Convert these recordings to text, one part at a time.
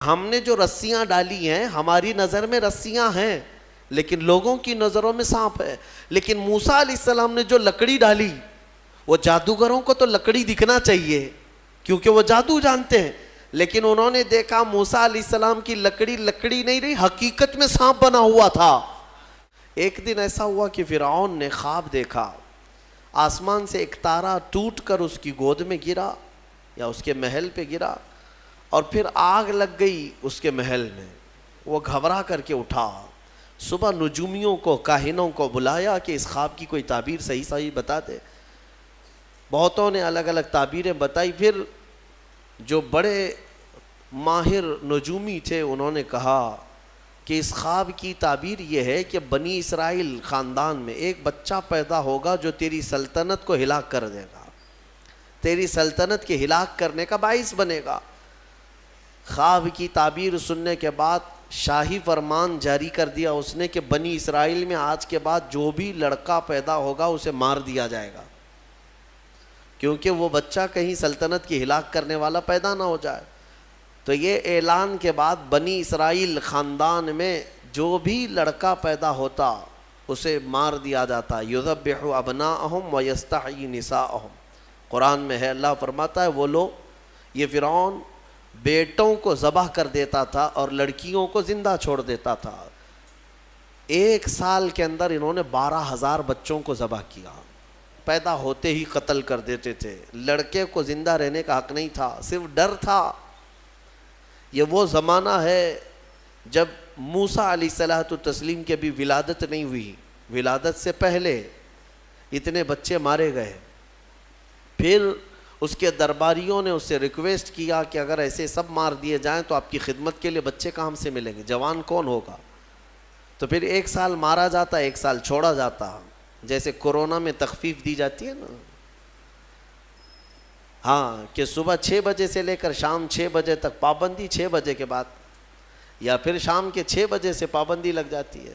ہم نے جو رسیاں ڈالی ہیں ہماری نظر میں رسیاں ہیں لیکن لوگوں کی نظروں میں سانپ ہے. لیکن موسیٰ علیہ السلام نے جو لکڑی ڈالی، وہ جادوگروں کو تو لکڑی دکھنا چاہیے کیونکہ وہ جادو جانتے ہیں، لیکن انہوں نے دیکھا موسیٰ علیہ السلام کی لکڑی لکڑی نہیں رہی، حقیقت میں سانپ بنا ہوا تھا. ایک دن ایسا ہوا کہ فرعون نے خواب دیکھا، آسمان سے ایک تارا ٹوٹ کر اس کی گود میں گرا یا اس کے محل پہ گرا اور پھر آگ لگ گئی اس کے محل میں. وہ گھبرا کر کے اٹھا، صبح نجومیوں کو کاہنوں کو بلایا کہ اس خواب کی کوئی تعبیر صحیح بتا دے. بہتوں نے الگ الگ تعبیریں بتائی. پھر جو بڑے ماہر نجومی تھے انہوں نے کہا کہ اس خواب کی تعبیر یہ ہے کہ بنی اسرائیل خاندان میں ایک بچہ پیدا ہوگا جو تیری سلطنت کو ہلاک کر دے گا، تیری سلطنت کے ہلاک کرنے کا باعث بنے گا. خواب کی تعبیر سننے کے بعد شاہی فرمان جاری کر دیا اس نے کہ بنی اسرائیل میں آج کے بعد جو بھی لڑکا پیدا ہوگا اسے مار دیا جائے گا، کیونکہ وہ بچہ کہیں سلطنت کی ہلاک کرنے والا پیدا نہ ہو جائے. تو یہ اعلان کے بعد بنی اسرائیل خاندان میں جو بھی لڑکا پیدا ہوتا اسے مار دیا جاتا. یذبح ابناءہم ویستحیی نساءہم، قرآن میں ہے، اللہ فرماتا ہے وہ لوگ، یہ فرعون بیٹوں کو ذبح کر دیتا تھا اور لڑکیوں کو زندہ چھوڑ دیتا تھا. 1 سال کے اندر انہوں نے 12,000 بچوں کو ذبح کیا، پیدا ہوتے ہی قتل کر دیتے تھے. لڑکے کو زندہ رہنے کا حق نہیں تھا، صرف ڈر تھا. یہ وہ زمانہ ہے جب موسیٰ علیہ الصلوۃ والتسلیم کے بھی ولادت نہیں ہوئی، ولادت سے پہلے اتنے بچے مارے گئے. پھر اس کے درباریوں نے اس سے ریکویسٹ کیا کہ اگر ایسے سب مار دیے جائیں تو آپ کی خدمت کے لیے بچے کہاں سے ملیں گے، جوان کون ہوگا؟ تو پھر 1 سال مارا جاتا، 1 سال چھوڑا جاتا. جیسے کورونا میں تخفیف دی جاتی ہے نا، ہاں، کہ صبح 6 بجے سے لے کر شام 6 بجے تک پابندی، 6 بجے کے بعد، یا پھر شام کے 6 بجے سے پابندی لگ جاتی ہے.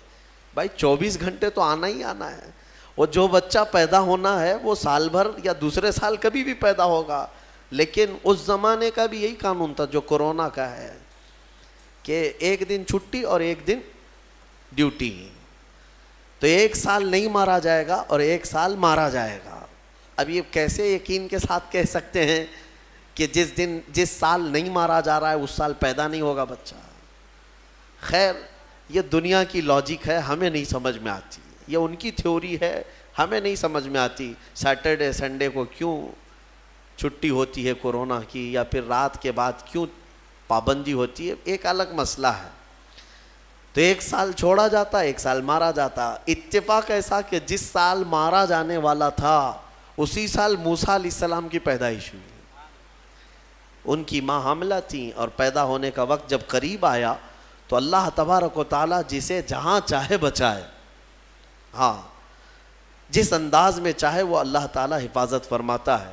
بھائی 24 گھنٹے تو آنا ہی آنا ہے. وہ جو بچہ پیدا ہونا ہے وہ سال بھر یا دوسرے سال کبھی بھی پیدا ہوگا. لیکن اس زمانے کا بھی یہی قانون تھا جو کورونا کا ہے کہ 1 دن چھٹی اور 1 دن ڈیوٹی. تو 1 سال نہیں مارا جائے گا اور 1 سال مارا جائے گا. اب یہ کیسے یقین کے ساتھ کہہ سکتے ہیں کہ جس سال نہیں مارا جا رہا ہے اس سال پیدا نہیں ہوگا بچہ؟ خیر، یہ دنیا کی لاجک ہے، ہمیں نہیں سمجھ میں آتی. یہ ان کی تھیوری ہے، ہمیں نہیں سمجھ میں آتی. سیٹرڈے سنڈے کو کیوں چھٹی ہوتی ہے کورونا کی، یا پھر رات کے بعد کیوں پابندی ہوتی ہے، ایک الگ مسئلہ ہے. تو 1 سال چھوڑا جاتا، 1 سال مارا جاتا. اتفاق ایسا کہ جس سال مارا جانے والا تھا اسی سال موسیٰ علیہ السلام کی پیدائش ہوئی. ان کی ماں حاملہ تھیں اور پیدا ہونے کا وقت جب قریب آیا تو اللہ تبارک و تعالیٰ جسے جہاں چاہے بچائے، ہاں، جس انداز میں چاہے وہ اللہ تعالیٰ حفاظت فرماتا ہے.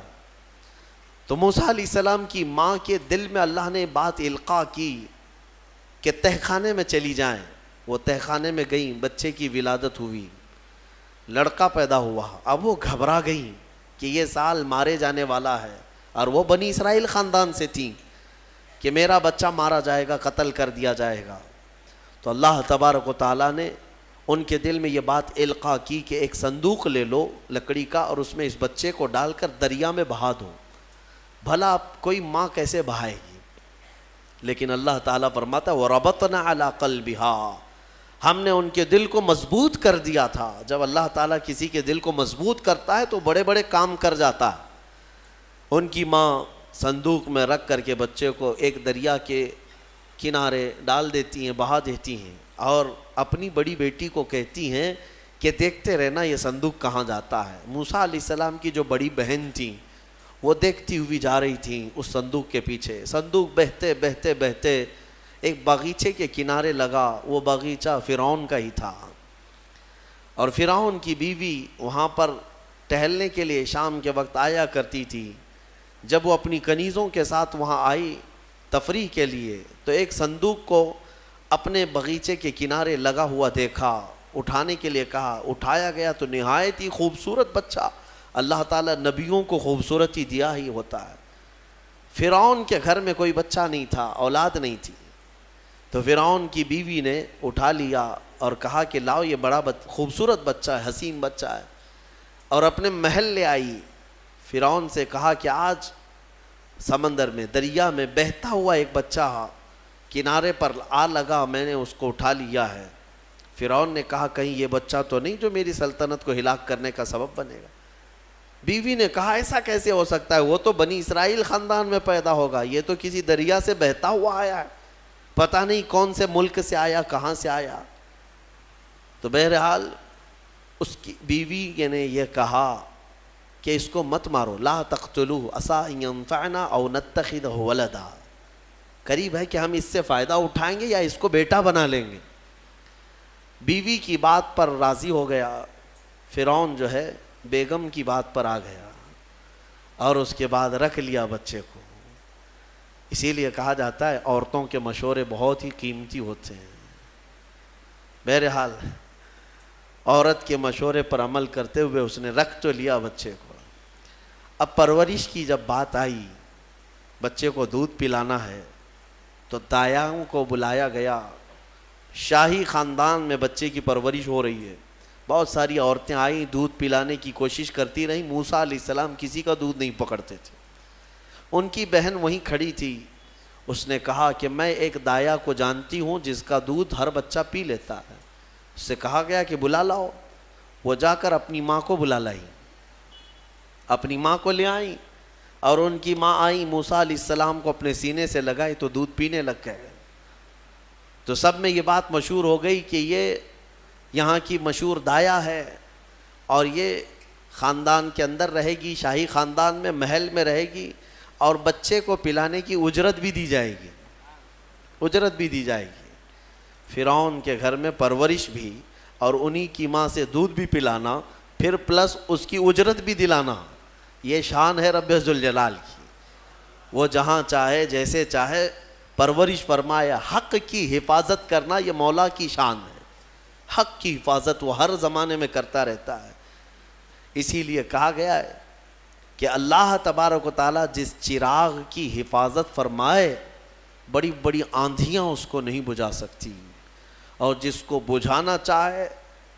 تو موسیٰ علیہ السلام کی ماں کے دل میں اللہ نے بات القاء کی کہ تہخانے میں چلی جائیں. وہ تہخانے میں گئیں، بچے کی ولادت ہوئی، لڑکا پیدا ہوا. اب وہ گھبرا گئیں کہ یہ سال مارے جانے والا ہے، اور وہ بنی اسرائیل خاندان سے تھیں کہ میرا بچہ مارا جائے گا، قتل کر دیا جائے گا. تو اللہ تبارک و تعالیٰ نے ان کے دل میں یہ بات القاء کی کہ ایک صندوق لے لو لکڑی کا اور اس میں اس بچے کو ڈال کر دریا میں بہا دو. بھلا کوئی ماں کیسے بہائے گی؟ لیکن اللہ تعالیٰ فرماتا ہے وَرَبَطْنَا عَلَىٰ قَلْبِهَا، ہم نے ان کے دل کو مضبوط کر دیا تھا. جب اللہ تعالیٰ کسی کے دل کو مضبوط کرتا ہے تو بڑے بڑے کام کر جاتا ہے. ان کی ماں صندوق میں رکھ کر کے بچے کو ایک دریا کے کنارے ڈال دیتی ہیں، بہا دیتی ہیں، اور اپنی بڑی بیٹی کو کہتی ہیں کہ دیکھتے رہنا یہ صندوق کہاں جاتا ہے. موسیٰ علیہ السلام کی جو بڑی بہن تھیں وہ دیکھتی ہوئی جا رہی تھیں اس صندوق کے پیچھے. صندوق بہتے بہتے بہتے ایک باغیچے کے کنارے لگا. وہ باغیچہ فرعون کا ہی تھا، اور فرعون کی بیوی وہاں پر ٹہلنے کے لیے شام کے وقت آیا کرتی تھی. جب وہ اپنی کنیزوں کے ساتھ وہاں آئی تفریح کے لیے تو ایک صندوق کو اپنے باغیچے کے کنارے لگا ہوا دیکھا. اٹھانے کے لیے کہا، اٹھایا گیا تو نہایت ہی خوبصورت بچہ. اللہ تعالیٰ نبیوں کو خوبصورتی دیا ہی ہوتا ہے. فرعون کے گھر میں کوئی بچہ نہیں تھا، اولاد نہیں تھی. تو فرعون کی بیوی نے اٹھا لیا اور کہا کہ لاؤ یہ بڑا خوبصورت بچہ ہے، حسین بچہ ہے، اور اپنے محل لے آئی۔ فرعون سے کہا کہ آج سمندر میں، دریا میں بہتا ہوا ایک بچہ کنارے پر آ لگا، میں نے اس کو اٹھا لیا ہے۔ فرعون نے کہا کہیں یہ بچہ تو نہیں جو میری سلطنت کو ہلاک کرنے کا سبب بنے گا؟ بیوی نے کہا ایسا کیسے ہو سکتا ہے، وہ تو بنی اسرائیل خاندان میں پیدا ہوگا، یہ تو کسی دریا سے بہتا ہوا آیا ہے، پتہ نہیں کون سے ملک سے آیا، کہاں سے آیا۔ تو بہرحال اس کی بیوی نے یہ کہا کہ اس کو مت مارو، لا تقتلوه عسى ان ينفعنا او نتخذه ولدا، قریب ہے کہ ہم اس سے فائدہ اٹھائیں گے یا اس کو بیٹا بنا لیں گے۔ بیوی کی بات پر راضی ہو گیا، فرعون جو ہے بیگم کی بات پر آ گیا اور اس کے بعد رکھ لیا بچے کو۔ اسی لیے کہا جاتا ہے عورتوں کے مشورے بہت ہی قیمتی ہوتے ہیں۔ بہرحال عورت کے مشورے پر عمل کرتے ہوئے اس نے رکھ تو لیا بچے کو۔ اب پرورش کی جب بات آئی، بچے کو دودھ پلانا ہے، تو دایاؤں کو بلایا گیا۔ شاہی خاندان میں بچے کی پرورش ہو رہی ہے، بہت ساری عورتیں آئیں، دودھ پلانے کی کوشش کرتی رہیں، موسیٰ علیہ السلام کسی کا دودھ نہیں پکڑتے تھے۔ ان کی بہن وہیں کھڑی تھی، اس نے کہا کہ میں ایک دایا کو جانتی ہوں جس کا دودھ ہر بچہ پی لیتا ہے۔ اس سے کہا گیا کہ بلا لاؤ۔ وہ جا کر اپنی ماں کو بلا لائی، اپنی ماں کو لے آئیں، اور ان کی ماں آئیں، موسیٰ علیہ السلام کو اپنے سینے سے لگائی تو دودھ پینے لگ گئے۔ تو سب میں یہ بات مشہور ہو گئی کہ یہ یہاں کی مشہور دایا ہے، اور یہ خاندان کے اندر رہے گی، شاہی خاندان میں محل میں رہے گی، اور بچے کو پلانے کی اجرت بھی دی جائے گی، اجرت بھی دی جائے گی۔ فرعون کے گھر میں پرورش بھی اور انہی کی ماں سے دودھ بھی پلانا، پھر پلس اس کی اجرت بھی دلانا، یہ شان ہے رب ذوالجلال کی۔ وہ جہاں چاہے جیسے چاہے پرورش فرمائے، حق کی حفاظت کرنا یہ مولا کی شان ہے۔ حق کی حفاظت وہ ہر زمانے میں کرتا رہتا ہے۔ اسی لیے کہا گیا ہے کہ اللہ تبارک و تعالیٰ جس چراغ کی حفاظت فرمائے، بڑی بڑی آندھیاں اس کو نہیں بجھا سکتی، اور جس کو بجھانا چاہے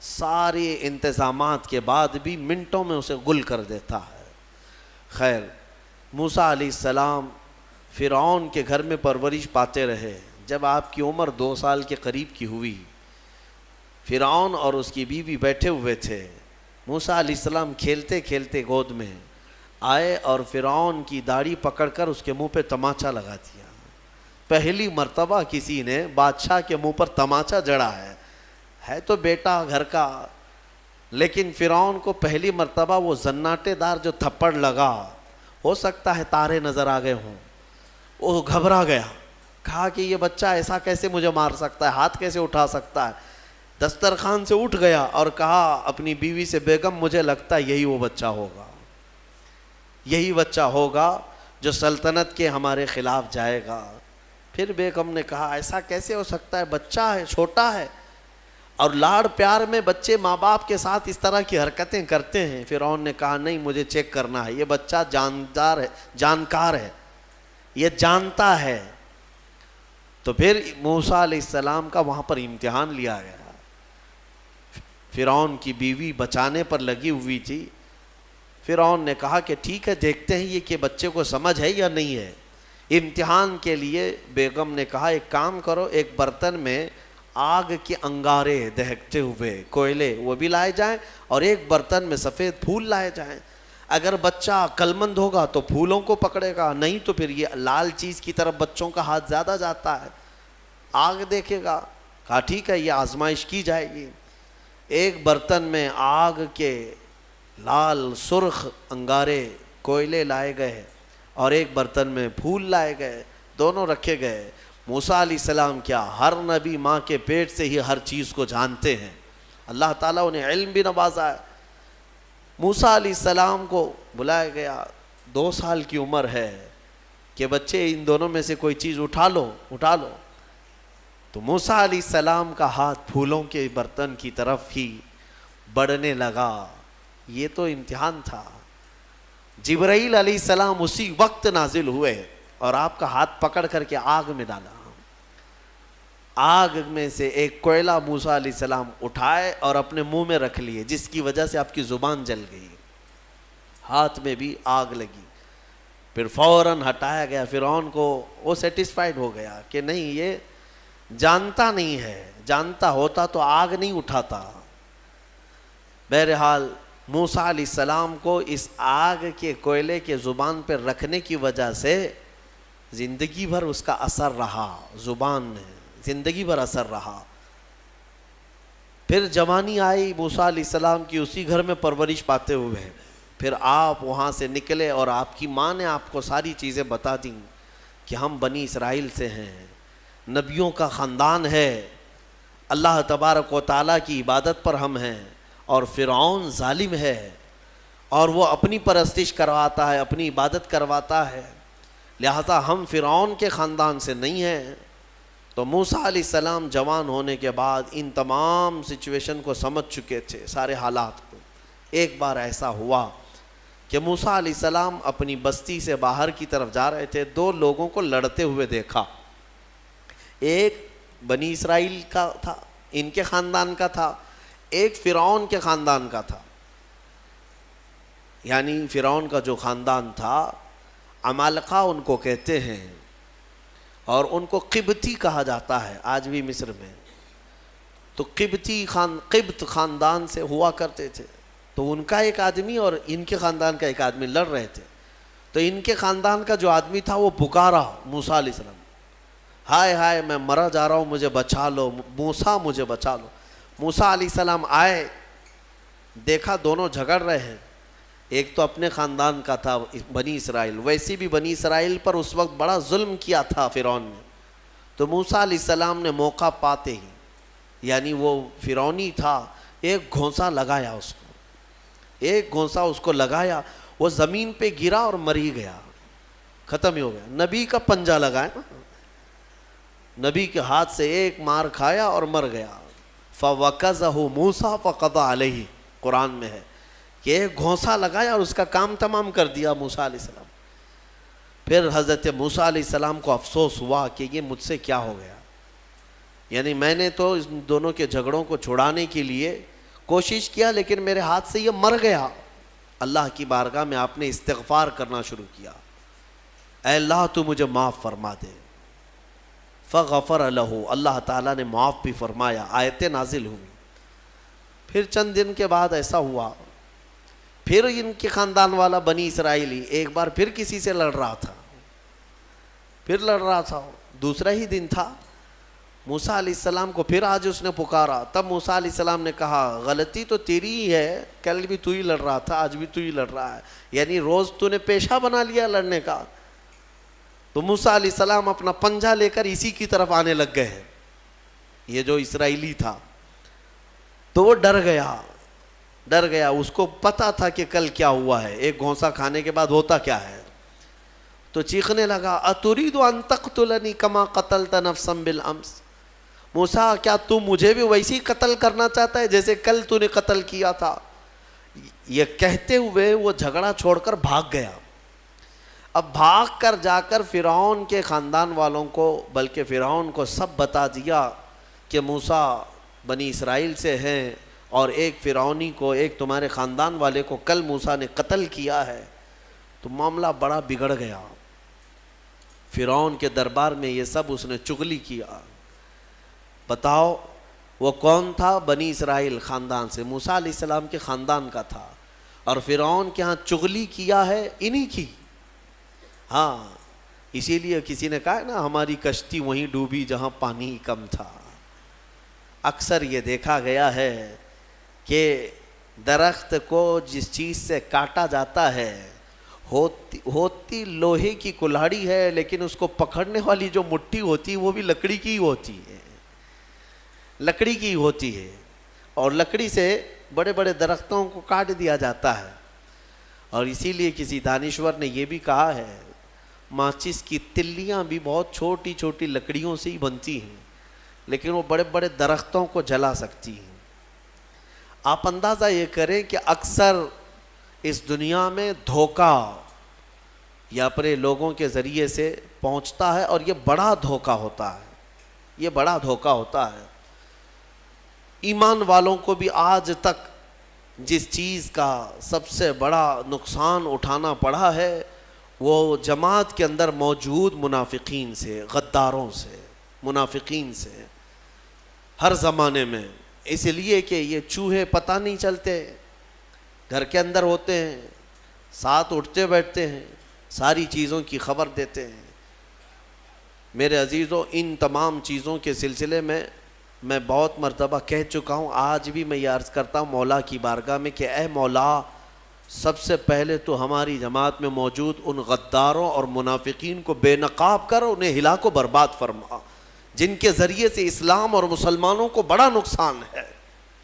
سارے انتظامات کے بعد بھی منٹوں میں اسے گل کر دیتا ہے۔ خیر، موسیٰ علیہ السلام فرعون کے گھر میں پرورش پاتے رہے۔ جب آپ کی عمر 2 سال کے قریب کی ہوئی، فرعون اور اس کی بیوی بیٹھے ہوئے تھے، موسیٰ علیہ السلام کھیلتے کھیلتے گود میں آئے اور فرعون کی داڑھی پکڑ کر اس کے منہ پہ تماچا لگا دیا۔ پہلی مرتبہ کسی نے بادشاہ کے منہ پر تماچا جڑا ہے تو بیٹا گھر کا، لیکن فرعون کو پہلی مرتبہ وہ زناٹے دار جو تھپڑ لگا، ہو سکتا ہے تارے نظر آ گئے ہوں، وہ گھبرا گیا، کہا کہ یہ بچہ ایسا کیسے مجھے مار سکتا ہے، ہاتھ کیسے اٹھا سکتا ہے۔ دسترخوان سے اٹھ گیا اور کہا اپنی بیوی سے، بیگم مجھے لگتا ہے یہی وہ بچہ ہوگا، یہی بچہ ہوگا جو سلطنت کے ہمارے خلاف جائے گا۔ پھر بیگم نے کہا ایسا کیسے ہو سکتا ہے، بچہ ہے، چھوٹا ہے، اور لاڑ پیار میں بچے ماں باپ کے ساتھ اس طرح کی حرکتیں کرتے ہیں۔ فرعون نے کہا نہیں، مجھے چیک کرنا ہے، یہ بچہ جاندار ہے، جانکار ہے، یہ جانتا ہے۔ تو پھر موسیٰ علیہ السلام کا وہاں پر امتحان لیا گیا۔ فرعون کی بیوی بچانے پر لگی ہوئی تھی۔ فرعون نے کہا کہ ٹھیک ہے، دیکھتے ہیں یہ کہ بچے کو سمجھ ہے یا نہیں ہے۔ امتحان کے لیے بیگم نے کہا ایک کام کرو، ایک برتن میں آگ کے انگارے دہکتے ہوئے کوئلے وہ بھی لائے جائیں، اور ایک برتن میں سفید پھول لائے جائیں۔ اگر بچہ عقل مند ہوگا تو پھولوں کو پکڑے گا، نہیں تو پھر یہ لال چیز کی طرف بچوں کا ہاتھ زیادہ جاتا ہے، آگ دیکھے گا۔ کہا ٹھیک ہے، یہ آزمائش کی جائے گی۔ ایک برتن میں آگ کے لال سرخ انگارے کوئلے لائے گئے، اور ایک برتن میں پھول لائے گئے، دونوں رکھے گئے۔ موسیٰ علیہ السلام کیا، ہر نبی ماں کے پیٹ سے ہی ہر چیز کو جانتے ہیں، اللہ تعالیٰ انہیں علم بھی نوازا ہے۔ موسیٰ علیہ السلام کو بلایا گیا، 2 سال کی عمر ہے کہ بچے ان دونوں میں سے کوئی چیز اٹھا لو۔ تو موسیٰ علیہ السلام کا ہاتھ پھولوں کے برتن کی طرف ہی بڑھنے لگا۔ یہ تو امتحان تھا۔ جبرائیل علیہ السلام اسی وقت نازل ہوئے اور آپ کا ہاتھ پکڑ کر کے آگ میں ڈالا، آگ میں سے ایک کوئلہ موسیٰ علیہ السلام اٹھائے اور اپنے منہ میں رکھ لیے، جس کی وجہ سے آپ کی زبان جل گئی، ہاتھ میں بھی آگ لگی. پھر فوراً ہٹایا گیا. فرعون کو وہ سیٹسفائیڈ ہو گیا کہ نہیں، یہ جانتا نہیں ہے، جانتا ہوتا تو آگ نہیں اٹھاتا. بہرحال موسیٰ علیہ السلام کو اس آگ کے کوئلے کے زبان پہ رکھنے کی وجہ سے زندگی بھر اس کا اثر رہا، زبان میں زندگی بھر اثر رہا. پھر جوانی آئی موسیٰ علیہ السلام کی، اسی گھر میں پرورش پاتے ہوئے. پھر آپ وہاں سے نکلے اور آپ کی ماں نے آپ کو ساری چیزیں بتا دیں کہ ہم بنی اسرائیل سے ہیں، نبیوں کا خاندان ہے، اللہ تبارک و تعالیٰ کی عبادت پر ہم ہیں، اور فرعون ظالم ہے اور وہ اپنی پرستش کرواتا ہے، اپنی عبادت کرواتا ہے، لہذا ہم فرعون کے خاندان سے نہیں ہیں. تو موسیٰ علیہ السلام جوان ہونے کے بعد ان تمام سچویشن کو سمجھ چکے تھے، سارے حالات کو. ایک بار ایسا ہوا کہ موسیٰ علیہ السلام اپنی بستی سے باہر کی طرف جا رہے تھے، دو لوگوں کو لڑتے ہوئے دیکھا. ایک بنی اسرائیل کا تھا، ان کے خاندان کا تھا، ایک فرعون کے خاندان کا تھا. یعنی فرعون کا جو خاندان تھا، عمالقہ ان کو کہتے ہیں، اور ان کو قبطی کہا جاتا ہے آج بھی مصر میں. تو قبط خاندان سے ہوا کرتے تھے. تو ان کا ایک آدمی اور ان کے خاندان کا ایک آدمی لڑ رہے تھے. تو ان کے خاندان کا جو آدمی تھا وہ پکارا موسیٰ علیہ السلام، ہائے ہائے میں مرا جا رہا ہوں، مجھے بچا لو موسیٰ، مجھے بچا لو. موسیٰ علیہ السلام آئے، دیکھا دونوں جھگڑ رہے ہیں. ایک تو اپنے خاندان کا تھا بنی اسرائیل، ویسے بھی بنی اسرائیل پر اس وقت بڑا ظلم کیا تھا فرعون نے. تو موسیٰ علیہ السلام نے موقع پاتے ہی، یعنی وہ فرعونی تھا، ایک گھونسا لگایا اس کو، ایک گھونسا اس کو لگایا، وہ زمین پہ گرا اور مر ہی گیا، ختم ہی ہو گیا. نبی کا پنجہ لگایا نا، نبی کے ہاتھ سے ایک مار کھایا اور مر گیا. فَوَكَزَهُ مُوسَىٰ فَقَضَىٰ عَلَيْهِ، قرآن میں ہے کہ ایک گھونسا لگایا اور اس کا کام تمام کر دیا موسیٰ علیہ السلام. پھر حضرت موسیٰ علیہ السلام کو افسوس ہوا کہ یہ مجھ سے کیا ہو گیا، یعنی میں نے تو ان دونوں کے جھگڑوں کو چھڑانے کے لیے کوشش کیا، لیکن میرے ہاتھ سے یہ مر گیا. اللہ کی بارگاہ میں آپ نے استغفار کرنا شروع کیا، اے اللہ تو مجھے معاف فرما دے. فغفر لہ، اللہ تعالیٰ نے معاف بھی فرمایا، آیتیں نازل ہوئی. پھر چند دن کے بعد ایسا ہوا، پھر ان کے خاندان والا بنی اسرائیلی ایک بار پھر کسی سے لڑ رہا تھا، دوسرا ہی دن تھا. موسیٰ علیہ السلام کو پھر آج اس نے پکارا. تب موسیٰ علیہ السلام نے کہا غلطی تو تیری ہی ہے، کل بھی تو ہی لڑ رہا تھا، آج بھی تو ہی لڑ رہا ہے، یعنی روز تو نے پیشہ بنا لیا لڑنے کا. تو موسیٰ علیہ السلام اپنا پنجہ لے کر اسی کی طرف آنے لگ گئے ہیں، یہ جو اسرائیلی تھا. تو وہ ڈر گیا، اس کو پتا تھا کہ کل کیا ہوا ہے، ایک گھونسا کھانے کے بعد ہوتا کیا ہے. تو چیخنے لگا، اتريد ان تقتلني كما قتلت نفسا بالامس، موسیٰ کیا تو مجھے بھی ویسی قتل کرنا چاہتا ہے جیسے کل تو نے قتل کیا تھا. یہ کہتے ہوئے وہ جھگڑا چھوڑ کر بھاگ گیا. اب بھاگ کر جا کر فرعون کے خاندان والوں کو، بلکہ فرعون کو سب بتا دیا کہ موسیٰ بنی اسرائیل سے ہیں، اور ایک فرعونی کو، ایک تمہارے خاندان والے کو کل موسیٰ نے قتل کیا ہے. تو معاملہ بڑا بگڑ گیا. فرعون کے دربار میں یہ سب اس نے چغلی کیا. بتاؤ وہ کون تھا؟ بنی اسرائیل خاندان سے، موسیٰ علیہ السلام کے خاندان کا تھا، اور فرعون کے ہاں چغلی کیا ہے انہی کی. ہاں، اسی لیے کسی نے کہا نا ہماری کشتی وہیں ڈوبی جہاں پانی کم تھا. اکثر یہ دیکھا گیا ہے کہ درخت کو جس چیز سے کاٹا جاتا ہے ہوتی لوہے کی کلہاڑی ہے، لیکن اس کو پکڑنے والی جو مٹھی ہوتی ہے وہ بھی لکڑی کی ہوتی ہے، لکڑی کی ہوتی ہے. اور لکڑی سے بڑے بڑے درختوں کو کاٹ دیا جاتا ہے. اور اسی لیے کسی دانشور نے یہ بھی کہا ہے ماچس کی تلیاں بھی بہت چھوٹی چھوٹی لکڑیوں سے ہی بنتی ہیں، لیکن وہ بڑے بڑے درختوں کو جلا سکتی ہیں. آپ اندازہ یہ کریں کہ اکثر اس دنیا میں دھوکہ یا اپنے لوگوں کے ذریعے سے پہنچتا ہے، اور یہ بڑا دھوکہ ہوتا ہے. یہ بڑا دھوکہ ہوتا ہے. ایمان والوں کو بھی آج تک جس چیز کا سب سے بڑا نقصان اٹھانا پڑا ہے وہ جماعت کے اندر موجود منافقین سے، غداروں سے، منافقین سے، ہر زمانے میں. اس لیے کہ یہ چوہے پتہ نہیں چلتے، گھر کے اندر ہوتے ہیں، ساتھ اٹھتے بیٹھتے ہیں، ساری چیزوں کی خبر دیتے ہیں. میرے عزیزوں، ان تمام چیزوں کے سلسلے میں بہت مرتبہ کہہ چکا ہوں، آج بھی میں یہ عرض کرتا ہوں مولا کی بارگاہ میں کہ اے مولا، سب سے پہلے تو ہماری جماعت میں موجود ان غداروں اور منافقین کو بے نقاب کر انہیں ہلاک و برباد فرما، جن کے ذریعے سے اسلام اور مسلمانوں کو بڑا نقصان ہے،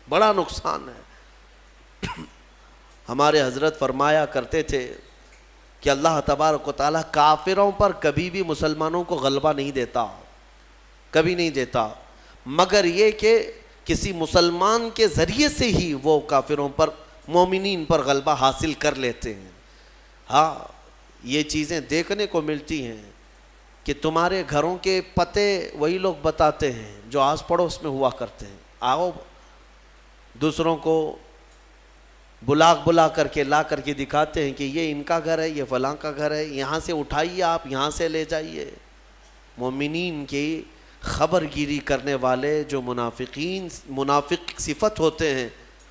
بڑا نقصان ہے. ہمارے حضرت فرمایا کرتے تھے کہ اللہ تبارک و تعالیٰ کافروں پر کبھی بھی مسلمانوں کو غلبہ نہیں دیتا، کبھی نہیں دیتا، مگر یہ کہ کسی مسلمان کے ذریعے سے ہی وہ کافروں پر، مومنین پر غلبہ حاصل کر لیتے ہیں. ہاں، یہ چیزیں دیکھنے کو ملتی ہیں کہ تمہارے گھروں کے پتے وہی لوگ بتاتے ہیں جو آس پڑوس میں ہوا کرتے ہیں. آؤ دوسروں کو بلا کر کے لا کر کے دکھاتے ہیں کہ یہ ان کا گھر ہے، یہ فلاں کا گھر ہے، یہاں سے اٹھائیے، آپ یہاں سے لے جائیے. مومنین کی خبر گیری کرنے والے جو منافق صفت ہوتے ہیں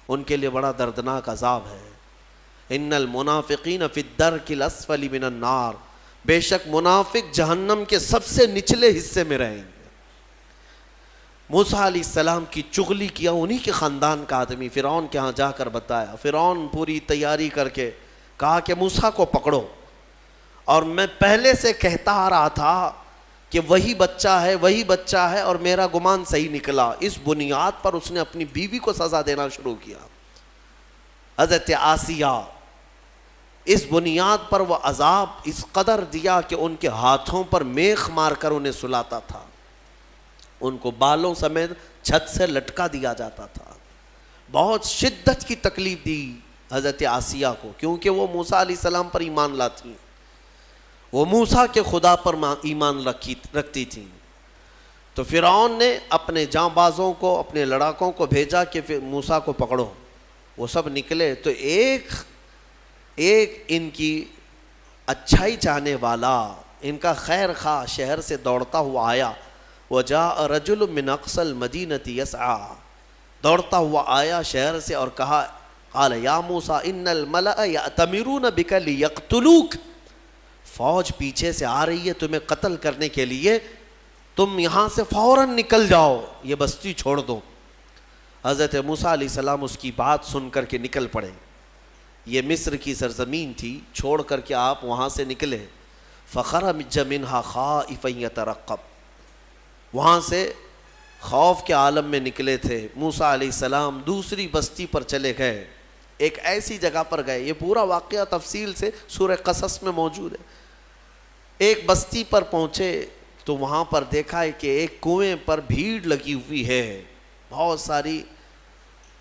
ان کے لیے بڑا دردناک عذاب ہے. ان المنافقین فی الدرک الاسفل من النار، بے شک منافق جہنم کے سب سے نچلے حصے میں رہیں گے. موسیٰ علیہ السلام کی چغلی کیا انہی کے خاندان کا آدمی فرعون کے ہاں جا کر بتایا. فرعون پوری تیاری کر کے کہا کہ موسیٰ کو پکڑو، اور میں پہلے سے کہتا آ رہا تھا کہ وہی بچہ ہے اور میرا گمان صحیح نکلا. اس بنیاد پر اس نے اپنی بیوی کو سزا دینا شروع کیا، حضرت آسیہ. اس بنیاد پر وہ عذاب اس قدر دیا کہ ان کے ہاتھوں پر میخ مار کر انہیں سلاتا تھا، ان کو بالوں سمیت چھت سے لٹکا دیا جاتا تھا. بہت شدت کی تکلیف دی حضرت آسیہ کو، کیونکہ وہ موسیٰ علیہ السلام پر ایمان لاتی، وہ موسیٰ کے خدا پر ایمان رکھتی تھیں. تو فرعون نے اپنے جاں بازوں کو، اپنے لڑاکوں کو بھیجا کہ موسیٰ کو پکڑو. وہ سب نکلے تو ایک ان کی اچھائی چاہنے والا، ان کا خیر خواہ شہر سے دوڑتا ہوا آیا. وجاء رجل من اقصى المدینة يسعى، دوڑتا ہوا آیا شہر سے اور کہا، قال یا موسیٰ ان الملأ یأتمرون بک لیقتلوک، فوج پیچھے سے آ رہی ہے تمہیں قتل کرنے کے لیے، تم یہاں سے فوراً نکل جاؤ، یہ بستی چھوڑ دو. حضرت موسیٰ علیہ السلام اس کی بات سن کر کے نکل پڑے. یہ مصر کی سرزمین تھی، چھوڑ کر کے آپ وہاں سے نکلے. فخرج منها خائفا يترقب، وہاں سے خوف کے عالم میں نکلے تھے. موسیٰ علیہ السلام دوسری بستی پر چلے گئے، ایک ایسی جگہ پر گئے، یہ پورا واقعہ تفصیل سے سورہ قصص میں موجود ہے. ایک بستی پر پہنچے تو وہاں پر دیکھا ہے کہ ایک کنویں پر بھیڑ لگی ہوئی ہے، بہت ساری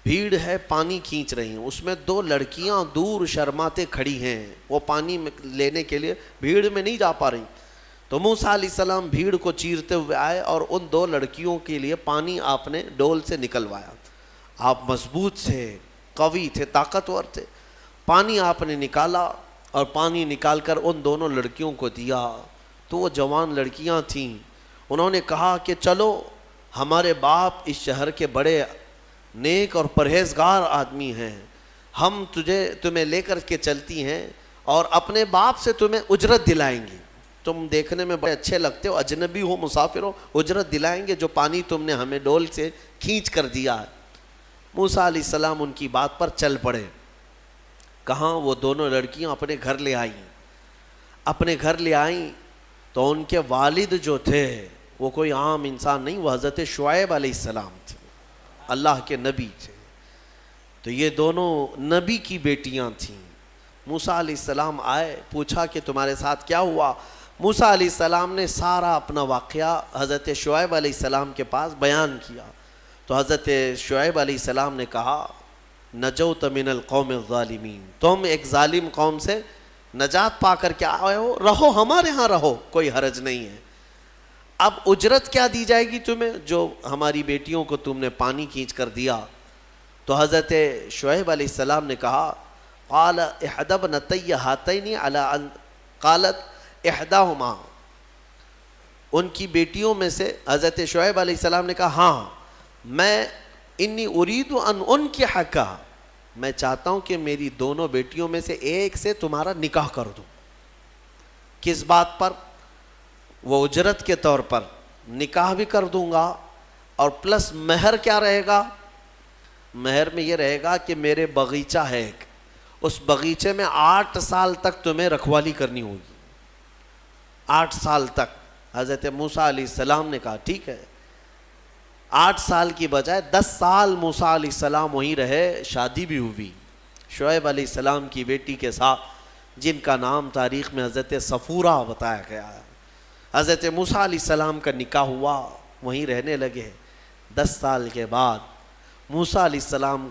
بھیڑ ہے، پانی کھینچ رہی ہیں. اس میں دو لڑکیاں دور شرماتے کھڑی ہیں، وہ پانی لینے کے لیے بھیڑ میں نہیں جا پا رہی. تو موسیٰ علیہ السلام بھیڑ کو چیرتے ہوئے آئے اور ان دو لڑکیوں کے لیے پانی آپ نے ڈول سے نکلوایا. آپ مضبوط تھے، قوی تھے، طاقتور تھے. پانی آپ نے نکالا اور پانی نکال کر ان دونوں لڑکیوں کو دیا. تو وہ جوان لڑکیاں تھیں، انہوں نے کہا کہ چلو، ہمارے باپ اس شہر کے بڑے نیک اور پرہیزگار آدمی ہیں، ہم تمہیں لے کر کے چلتی ہیں اور اپنے باپ سے تمہیں اجرت دلائیں گے. تم دیکھنے میں بڑے اچھے لگتے ہو، اجنبی ہو، مسافر ہو، اجرت دلائیں گے جو پانی تم نے ہمیں ڈول سے کھینچ کر دیا ہے. موسیٰ علیہ السلام ان کی بات پر چل پڑے. کہاں وہ دونوں لڑکیاں اپنے گھر لے آئیں. اپنے گھر لے آئیں تو ان کے والد جو تھے وہ کوئی عام انسان نہیں، وہ حضرت شعیب علیہ السلام تھے، اللہ کے نبی تھے. تو یہ دونوں نبی کی بیٹیاں تھیں. موسیٰ علیہ السلام آئے، پوچھا کہ تمہارے ساتھ کیا ہوا. موسیٰ علیہ السلام نے سارا اپنا واقعہ حضرت شعیب علیہ السلام کے پاس بیان کیا. تو حضرت شعیب علیہ السلام نے کہا، نجوت من القوم الظالمین، تم ایک ظالم قوم سے نجات پا کر کے آئے ہو، رہو ہمارے ہاں رہو، کوئی حرج نہیں ہے. اب اجرت کیا دی جائے گی تمہیں؟ جو ہماری بیٹیوں کو تم نے پانی کھینچ کر دیا. تو حضرت شعیب علیہ السلام نے کہا قال احدى ابنتي هاتين على ان قالت احداهما، ان کی بیٹیوں میں سے حضرت شعیب علیہ السلام نے کہا ہاں میں انی اريد ان انکحک، میں چاہتا ہوں کہ میری دونوں بیٹیوں میں سے ایک سے تمہارا نکاح کر دوں. کس بات پر؟ وہ اجرت کے طور پر نکاح بھی کر دوں گا، اور پلس مہر کیا رہے گا؟ مہر میں یہ رہے گا کہ میرے باغیچہ ہے ایک، اس باغیچے میں 8 سال تک تمہیں رکھوالی کرنی ہوگی. 8 سال تک. حضرت موسیٰ علیہ السلام نے کہا ٹھیک ہے. 8 سال کی بجائے 10 سال موسیٰ علیہ السلام وہیں رہے. شادی بھی ہوئی شعیب علیہ السلام کی بیٹی کے ساتھ، جن کا نام تاریخ میں حضرت صفورہ بتایا گیا ہے. حضرت موسیٰ علیہ السلام کا نکاح ہوا، وہیں رہنے لگے. 10 سال کے بعد موسیٰ علیہ السلام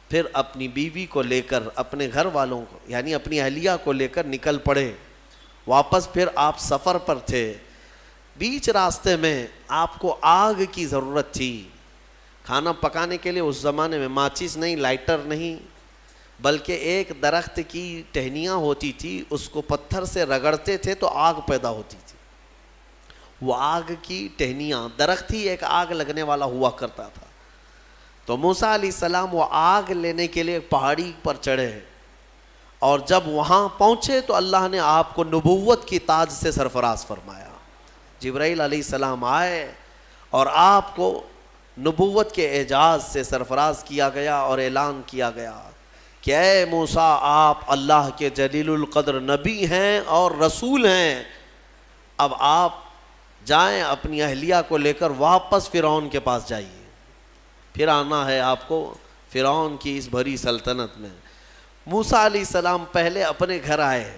پھر اپنی بیوی کو لے کر، اپنے گھر والوں کو یعنی اپنی اہلیہ کو لے کر نکل پڑے. واپس پھر آپ سفر پر تھے. بیچ راستے میں آپ کو آگ کی ضرورت تھی. کھانا پکانے کے لیے اس زمانے میں ماچس نہیں، لائٹر نہیں، بلکہ ایک درخت کی ٹہنیاں ہوتی تھی، اس کو پتھر سے رگڑتے تھے تو آگ پیدا ہوتی تھی. وہ آگ کی ٹہنیاں، درخت ہی ایک آگ لگنے والا ہوا کرتا تھا. تو موسیٰ علیہ السلام وہ آگ لینے کے لیے پہاڑی پر چڑھے، اور جب وہاں پہنچے تو اللہ نے آپ کو نبوت کی تاج سے سرفراز فرمایا. جبرائیل علیہ السلام آئے اور آپ کو نبوت کے اعجاز سے سرفراز کیا گیا اور اعلان کیا گیا کہ اے موسیٰ آپ اللہ کے جلیل القدر نبی ہیں اور رسول ہیں. اب آپ جائیں اپنی اہلیہ کو لے کر واپس فرعون کے پاس جائیے. پھر آنا ہے آپ کو فرعون کی اس بھری سلطنت میں. موسیٰ علیہ السلام پہلے اپنے گھر آئے،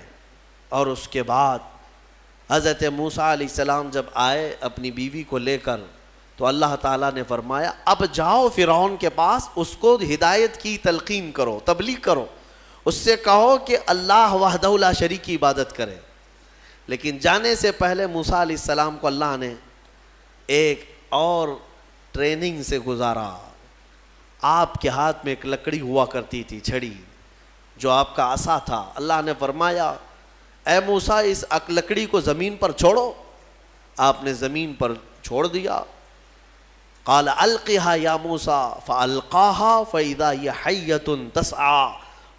اور اس کے بعد حضرت موسیٰ علیہ السلام جب آئے اپنی بیوی کو لے کر، تو اللہ تعالیٰ نے فرمایا اب جاؤ فرعون کے پاس، اس کو ہدایت کی تلقین کرو، تبلیغ کرو، اس سے کہو کہ اللہ وحدہ لا شریک کی عبادت کرے. لیکن جانے سے پہلے موسیٰ علیہ السلام کو اللہ نے ایک اور ٹریننگ سے گزارا. آپ کے ہاتھ میں ایک لکڑی ہوا کرتی تھی، چھڑی، جو آپ کا عصا تھا. اللہ نے فرمایا اے موسیٰ اس لکڑی کو زمین پر چھوڑو. آپ نے زمین پر چھوڑ دیا. قال القها یا موسیٰ فالقاها فاذا هي حیۃ تسعى.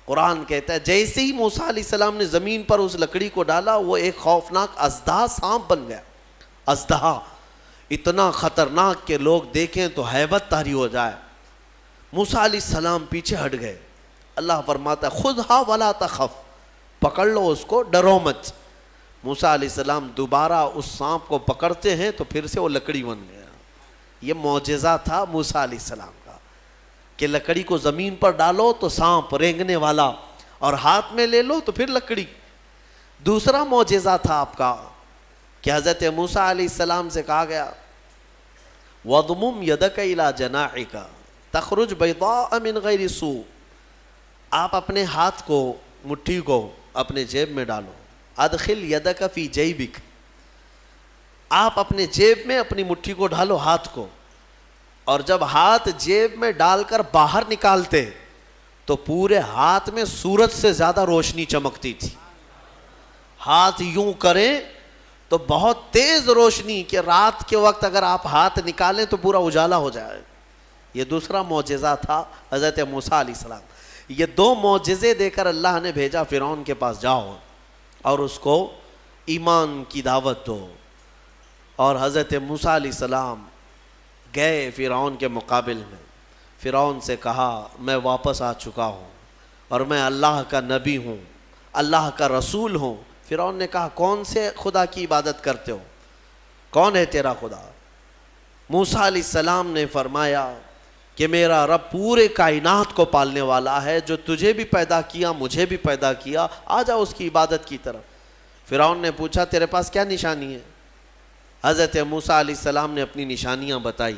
قرآن کہتا ہے جیسے ہی موسیٰ علیہ السلام نے زمین پر اس لکڑی کو ڈالا، وہ ایک خوفناک اژدہا سانپ بن گیا. اژدہا اتنا خطرناک کہ لوگ دیکھیں تو ہیبت طاری ہو جائے. موسیٰ علیہ السلام پیچھے ہٹ گئے. اللہ فرماتا ہے خذھا ولا تخف، پکڑ لو اس کو، ڈرو مت. موسیٰ علیہ السلام دوبارہ اس سانپ کو پکڑتے ہیں تو پھر سے وہ لکڑی بن گیا. یہ معجزہ تھا موسیٰ علیہ السلام کا کہ لکڑی کو زمین پر ڈالو تو سانپ رینگنے والا، اور ہاتھ میں لے لو تو پھر لکڑی. دوسرا معجزہ تھا آپ کا کہ حضرت موسیٰ علیہ السلام سے کہا گیا وَضْمُمْ يَدَكَ إِلَى جَنَاحِكَ تَخْرُجْ بَيْضَاءَ مِنْ غَيْرِ سُوءٍ. آپ اپنے ہاتھ کو، مٹھی کو اپنے جیب میں ڈالو. ادخل یدک فی جیبک. آپ اپنے جیب میں اپنی مٹھی کو ڈالو، ہاتھ کو، اور جب ہاتھ جیب میں ڈال کر باہر نکالتے تو پورے ہاتھ میں سورج سے زیادہ روشنی چمکتی تھی. ہاتھ یوں کریں تو بہت تیز روشنی کہ رات کے وقت اگر آپ ہاتھ نکالیں تو پورا اجالا ہو جائے. یہ دوسرا معجزہ تھا حضرت موسیٰ علیہ السلام. یہ 2 معجزے دے کر اللہ نے بھیجا فرعون کے پاس، جاؤ اور اس کو ایمان کی دعوت دو. اور حضرت موسیٰ علیہ السلام گئے فرعون کے مقابل میں. فرعون سے کہا میں واپس آ چکا ہوں اور میں اللہ کا نبی ہوں، اللہ کا رسول ہوں. فرعون نے کہا کون سے خدا کی عبادت کرتے ہو، کون ہے تیرا خدا؟ موسیٰ علیہ السلام نے فرمایا کہ میرا رب پورے کائنات کو پالنے والا ہے، جو تجھے بھی پیدا کیا مجھے بھی پیدا کیا، آ جا اس کی عبادت کی طرف. فرعون نے پوچھا تیرے پاس کیا نشانی ہے؟ حضرت موسیٰ علیہ السلام نے اپنی نشانیاں بتائی.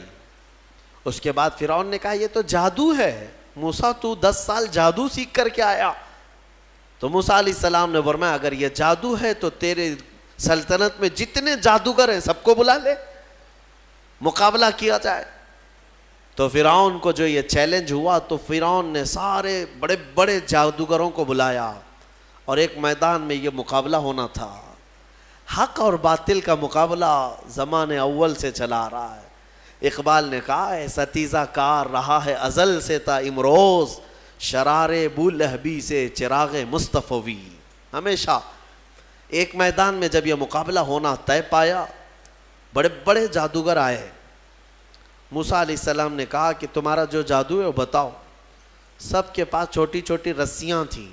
اس کے بعد فرعون نے کہا یہ تو جادو ہے، موسیٰ تو 10 سال جادو سیکھ کر کے آیا. تو موسیٰ علیہ السلام نے فرمایا اگر یہ جادو ہے تو تیرے سلطنت میں جتنے جادوگر ہیں سب کو بلا لے، مقابلہ کیا جائے. تو فرعون کو جو یہ چیلنج ہوا تو فرعون نے سارے بڑے بڑے جادوگروں کو بلایا اور ایک میدان میں یہ مقابلہ ہونا تھا. حق اور باطل کا مقابلہ زمانے اول سے چلا رہا ہے. اقبال نے کہا ہے ستیزہ کار رہا ہے ازل سے تا امروز، شرار بو لہبی سے چراغ مصطفی. ہمیشہ ایک میدان میں جب یہ مقابلہ ہونا طے پایا، بڑے بڑے جادوگر آئے. موسیٰ علیہ السلام نے کہا کہ تمہارا جو جادو ہے وہ بتاؤ. سب کے پاس چھوٹی چھوٹی رسیاں تھیں.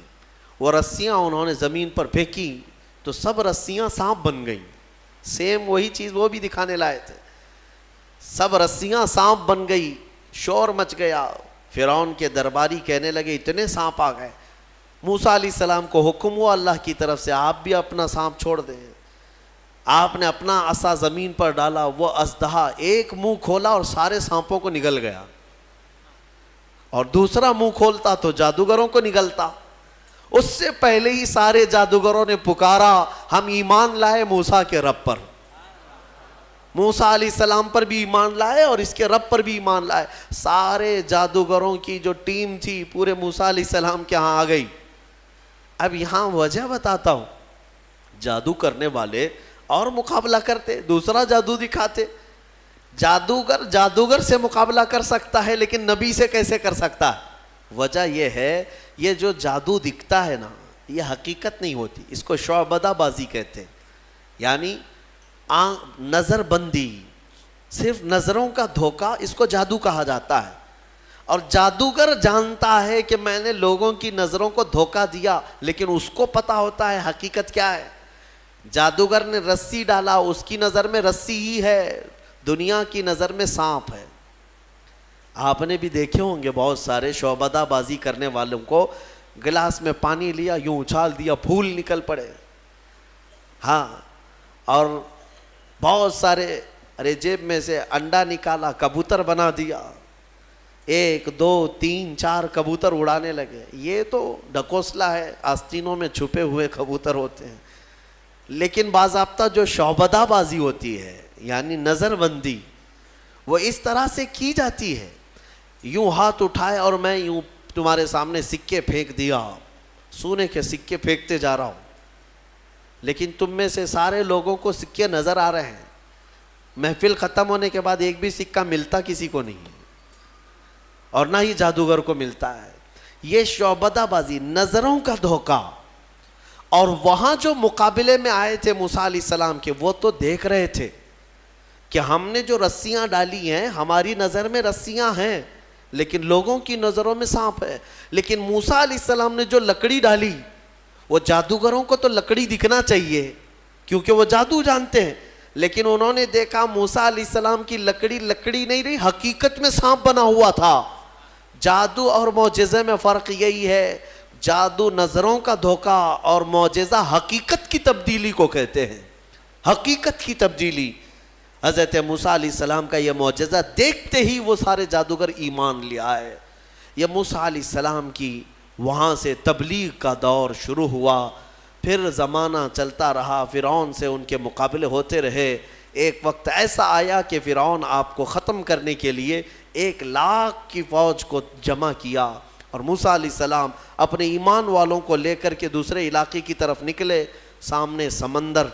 وہ رسیاں انہوں نے زمین پر پھینکی تو سب رسیاں سانپ بن گئیں. سیم وہی چیز وہ بھی دکھانے لائے تھے. سب رسیاں سانپ بن گئی. شور مچ گیا. فرعون کے درباری کہنے لگے اتنے سانپ آ گئے. موسیٰ علیہ السلام کو حکم ہوا اللہ کی طرف سے آپ بھی اپنا سانپ چھوڑ دیں. آپ نے اپنا عصا زمین پر ڈالا. وہ اژدہا ایک منہ کھولا اور سارے سانپوں کو نگل گیا، اور دوسرا منہ کھولتا تو جادوگروں کو نگلتا. اس سے پہلے ہی سارے جادوگروں نے پکارا ہم ایمان لائے موسیٰ کے رب پر. موسیٰ علیہ السلام پر بھی ایمان لائے اور اس کے رب پر بھی ایمان لائے. سارے جادوگروں کی جو ٹیم تھی پورے موسیٰ علیہ السلام کے ہاں آ گئی. اب یہاں وجہ بتاتا ہوں. جادو کرنے والے اور مقابلہ کرتے، دوسرا جادو دکھاتے. جادوگر سے مقابلہ کر سکتا ہے لیکن نبی سے کیسے کر سکتا ہے؟ وجہ یہ ہے یہ جو جادو دکھتا ہے نا یہ حقیقت نہیں ہوتی. اس کو شعبدہ بازی کہتے ہیں. یعنی نظر بندی، صرف نظروں کا دھوکہ، اس کو جادو کہا جاتا ہے. اور جادوگر جانتا ہے کہ میں نے لوگوں کی نظروں کو دھوکہ دیا، لیکن اس کو پتا ہوتا ہے حقیقت کیا ہے. جادوگر نے رسی ڈالا، اس کی نظر میں رسی ہی ہے، دنیا کی نظر میں سانپ ہے. آپ نے بھی دیکھے ہوں گے بہت سارے شعبدہ بازی کرنے والوں کو، گلاس میں پانی لیا یوں اچھال دیا پھول نکل پڑے. ہاں، اور بہت سارے ارے جیب میں سے انڈا نکالا کبوتر بنا دیا. 1 2 3 4 کبوتر اڑانے لگے. یہ تو ڈکوسلا ہے، آستینوں میں چھپے ہوئے کبوتر ہوتے ہیں. لیکن باضابطہ جو شعبدہ بازی ہوتی ہے یعنی نظر بندی، وہ اس طرح سے کی جاتی ہے. یوں ہاتھ اٹھائے اور میں یوں تمہارے سامنے سکے پھینک دیا، سونے کے سکے پھینکتے جا رہا ہوں، لیکن تم میں سے سارے لوگوں کو سکے نظر آ رہے ہیں. محفل ختم ہونے کے بعد ایک بھی سکہ ملتا کسی کو نہیں، اور نہ ہی جادوگر کو ملتا ہے. یہ شعبدہ بازی، نظروں کا دھوکہ. اور وہاں جو مقابلے میں آئے تھے موسیٰ علیہ السلام کے، وہ تو دیکھ رہے تھے کہ ہم نے جو رسیاں ڈالی ہیں ہماری نظر میں رسیاں ہیں لیکن لوگوں کی نظروں میں سانپ ہے. لیکن موسیٰ علیہ السلام نے جو لکڑی ڈالی، وہ جادوگروں کو تو لکڑی دکھنا چاہیے کیونکہ وہ جادو جانتے ہیں، لیکن انہوں نے دیکھا موسیٰ علیہ السلام کی لکڑی لکڑی نہیں رہی، حقیقت میں سانپ بنا ہوا تھا. جادو اور معجزے میں فرق یہی ہے. جادو نظروں کا دھوکہ اور معجزہ حقیقت کی تبدیلی کو کہتے ہیں. حقیقت کی تبدیلی. حضرت موسیٰ علیہ السلام کا یہ معجزہ دیکھتے ہی وہ سارے جادوگر ایمان لے آئے. یہ موسیٰ علیہ السلام کی وہاں سے تبلیغ کا دور شروع ہوا. پھر زمانہ چلتا رہا، فرعون سے ان کے مقابلے ہوتے رہے. ایک وقت ایسا آیا کہ فرعون آپ کو ختم کرنے کے لیے 1,00,000 کی فوج کو جمع کیا، اور موسیٰ علیہ السلام اپنے ایمان والوں کو لے کر کے دوسرے علاقے کی طرف نکلے. سامنے سمندر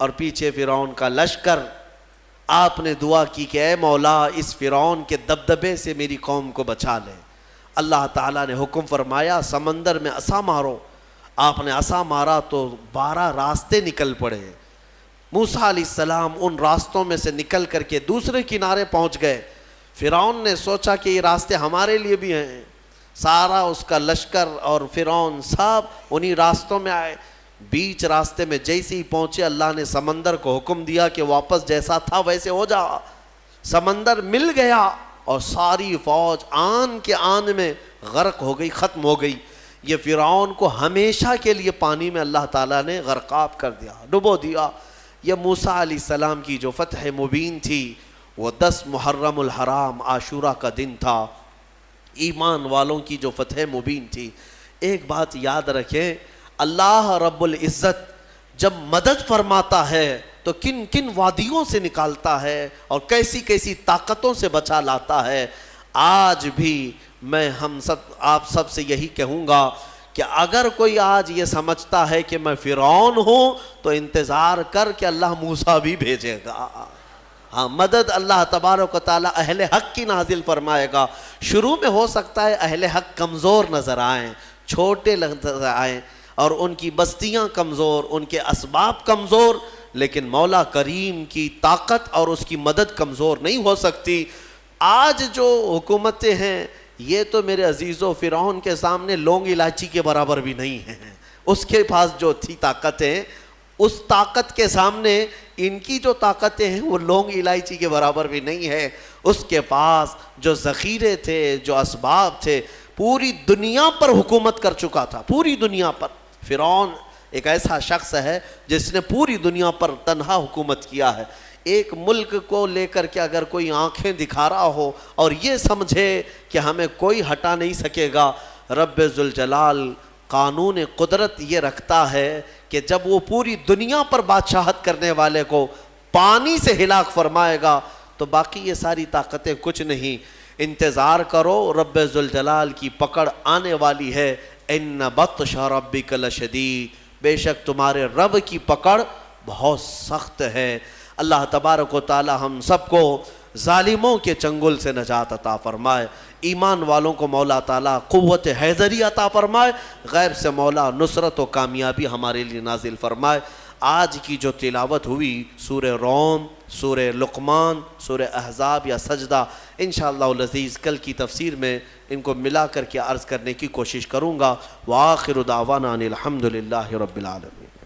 اور پیچھے فرعون کا لشکر. آپ نے دعا کی کہ اے مولا اس فرعون کے دبدبے سے میری قوم کو بچا لے. اللہ تعالیٰ نے حکم فرمایا سمندر میں عصا مارو. آپ نے عصا مارا تو 12 راستے نکل پڑے. موسیٰ علیہ السلام ان راستوں میں سے نکل کر کے دوسرے کنارے پہنچ گئے. فرعون نے سوچا کہ یہ راستے ہمارے لیے بھی ہیں. سارا اس کا لشکر اور فرعون سب انہی راستوں میں آئے. بیچ راستے میں جیسے ہی پہنچے اللہ نے سمندر کو حکم دیا کہ واپس جیسا تھا ویسے ہو جا. سمندر مل گیا اور ساری فوج آن کے آن میں غرق ہو گئی، ختم ہو گئی. یہ فرعون کو ہمیشہ کے لیے پانی میں اللہ تعالیٰ نے غرقاب کر دیا، ڈبو دیا. یہ موسیٰ علیہ السلام کی جو فتح مبین تھی وہ 10 محرم الحرام عاشورہ کا دن تھا. ایمان والوں کی جو فتح مبین تھی. ایک بات یاد رکھیں، اللہ رب العزت جب مدد فرماتا ہے تو کن کن وادیوں سے نکالتا ہے اور کیسی کیسی طاقتوں سے بچا لاتا ہے۔ آج بھی میں آپ سب سے یہی کہوں گا کہ اگر کوئی آج یہ سمجھتا ہے کہ میں فرعون ہوں تو انتظار کر کہ اللہ موسیٰ بھی بھیجے گا۔ ہاں، مدد اللہ تبارک و تعالی اہل حق کی نازل فرمائے گا۔ شروع میں ہو سکتا ہے اہل حق کمزور نظر آئیں، چھوٹے نظر آئیں، اور ان کی بستیاں کمزور، ان کے اسباب کمزور، لیکن مولا کریم کی طاقت اور اس کی مدد کمزور نہیں ہو سکتی۔ آج جو حکومتیں ہیں یہ تو میرے عزیزو فرعون کے سامنے لونگ الائچی کے برابر بھی نہیں ہیں۔ اس کے پاس جو تھی طاقتیں، اس طاقت کے سامنے ان کی جو طاقتیں ہیں وہ لونگ الائچی کے برابر بھی نہیں ہے۔ اس کے پاس جو ذخیرے تھے، جو اسباب تھے، پوری دنیا پر حکومت کر چکا تھا، پوری دنیا پر۔ فرعون ایک ایسا شخص ہے جس نے پوری دنیا پر تنہا حکومت کیا ہے۔ ایک ملک کو لے کر کے اگر کوئی آنکھیں دکھا رہا ہو اور یہ سمجھے کہ ہمیں کوئی ہٹا نہیں سکے گا، رب ذوالجلال قانون قدرت یہ رکھتا ہے کہ جب وہ پوری دنیا پر بادشاہت کرنے والے کو پانی سے ہلاک فرمائے گا تو باقی یہ ساری طاقتیں کچھ نہیں۔ انتظار کرو، رب ذوالجلال کی پکڑ آنے والی ہے۔ ان بطش ربک لشدید، بے شک تمہارے رب کی پکڑ بہت سخت ہے۔ اللہ تبارک و تعالی ہم سب کو ظالموں کے چنگل سے نجات عطا فرمائے، ایمان والوں کو مولا تعالیٰ قوت حیدری عطا فرمائے، غیب سے مولا نصرت و کامیابی ہمارے لیے نازل فرمائے۔ آج کی جو تلاوت ہوئی سورہ روم، سورہ لقمان، سورہ احزاب یا سجدہ، انشاءاللہ العزیز کل کی تفسیر میں ان کو ملا کر کے عرض کرنے کی کوشش کروں گا۔ وآخر دعوانا ان الحمدللہ رب العالمین۔